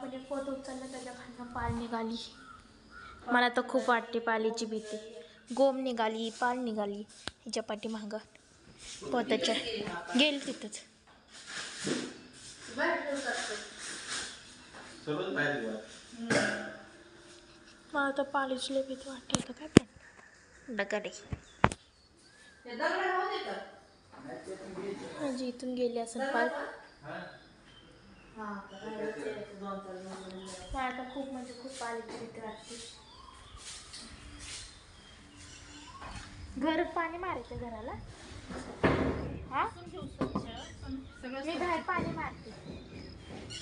म्हणजे पोत उचललं त्याच्या खालनं पाल निघाली. मला तर खूप वाटते पालीची भीती. गोम निघाली, पाल निघाली हिच्या पाठीमागं पोताच्या. गेल तिथंच. मला तर पालीची लई भीती वाटते. तर काय पण डगाडे म्हणजे इथून गेली असं पाल. मला तर खूप म्हणजे खूप पालीची भीती वाटते. घर पाणी मारायचं घराला. हा मी बाहेर पाणी मारते.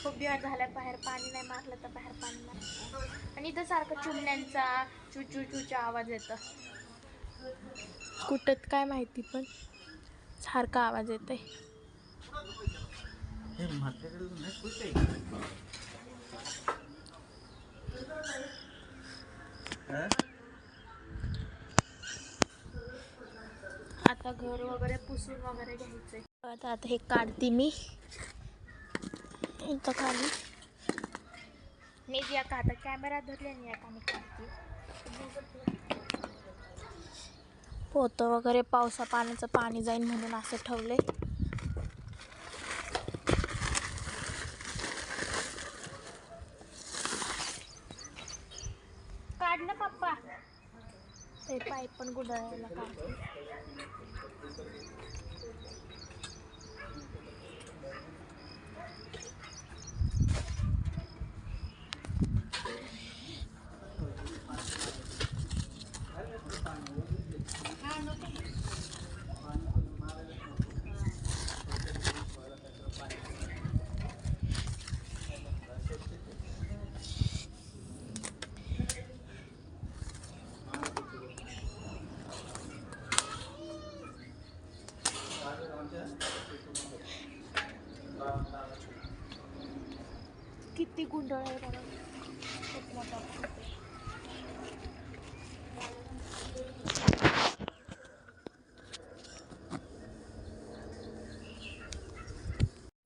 खूप दिवस झाल्या बाहेर पाणी नाही मारलं तर बाहेर पाणी मार. आणि इथं सारखं चिमण्यांचा चुचू चूचा आवाज येतो. कुठं काय माहिती पण सारखा आवाज येतोय. आता घर वगैरे पुसून वगैरे घ्यायचंय. आता हे काढते मी इथं खाली. मी जी आता कॅमेरा धरले नाही आता मी काढते. पोतं वगैरे पावसा पाण्याचं पाणी जाईल म्हणून असं ठेवलंय. काढ ना पप्पा. ते पाईप पण गुंडाळायला काढते. किती गुंडळ आहे बघा. खूप मोठा आहे.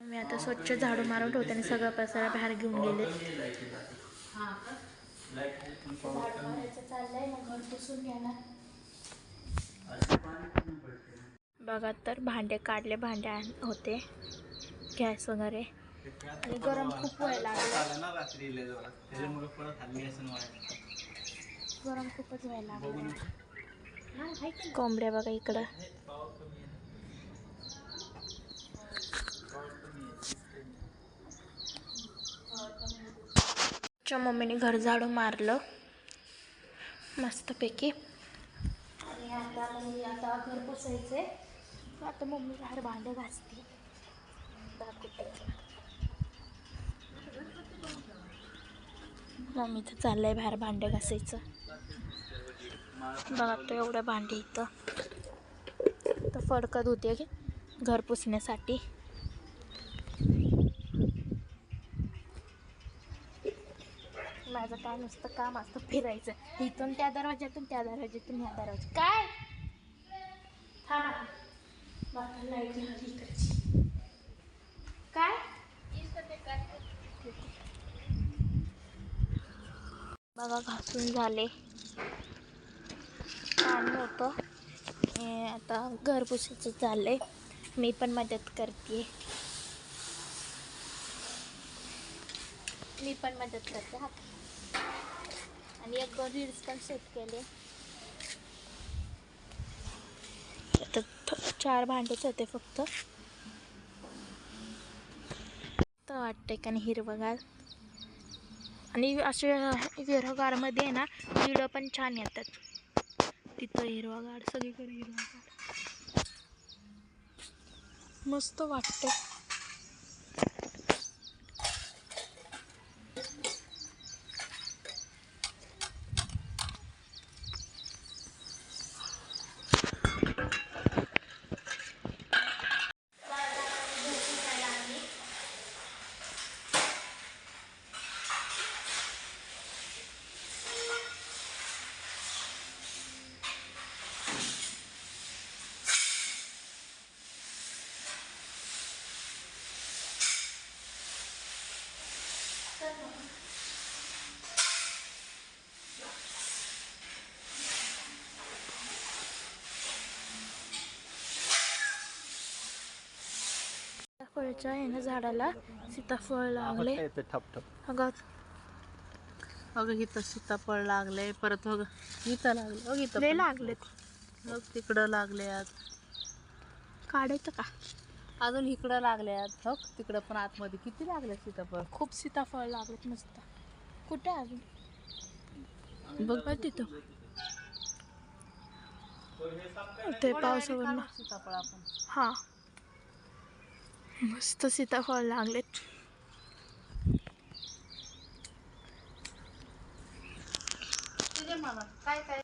मी आता स्वच्छ झाडू मारून ठेवते आणि सगळं पसारा बाहेर घेऊन गेले. चाललंय मग घर पुसून घेणार. बघा तर भांडे काढले. भांडे होते गॅस वगैरे. आणि गरम खूप व्हायला लागलं. गरम खूपच व्हायला लागलं. कोंबड्या बघा इकडं. मम्मीने घर झाडू मारलं मस्तपैकी. आणि आता घर पुसायचंय. आता मम्मी बाहेर भांडे घासते. मम्मीचं चाललंय बाहेर भांडे घासायचं. बघा तो एवढ्या भांडे इथं तर फडकत होते घर पुसण्यासाठी. माझं काय नुसतं काम असतं फिरायचं. इथून त्या दरवाज्यातून त्या दरवाज्यातून ह्या दरवाजा. काय लाईट निघाली इकडची. काय बघा घासून झाले. पाणी होतं. आता घर पुसायचं चाललंय. मी पण मदत करते. हा. आणि 1-2 रील्स पण सेट केले. आता 4 भांडेच होते फक्त. तर वाटतंय का नाही हिरवगार. आणि असे हिरवगारमध्ये ना किडं पण छान येतात. तिथं हिरवगार सगळीकडे हिरवगार मस्त वाटतं. सीताफळच्या ह्यानं झाडाला सीताफळ लागले. अगं अगं इथं सीताफळ लागले, परत बघ इथं लागले, बघ इथं लय पण. लागलेत. बघ तिकडं लागल्यात, काढायचं का? अजून इकडं लागल्यात, बघ तिकडं पण आतमध्ये किती लागले सीताफळ. खूप सीताफळ लागलेत मस्त. कुठे अजून बघ बघ तिथं ते पावसावरनं. सीताफळ आपण हा मस्त सीताफळ लागलेत. तुझे मामा काय काय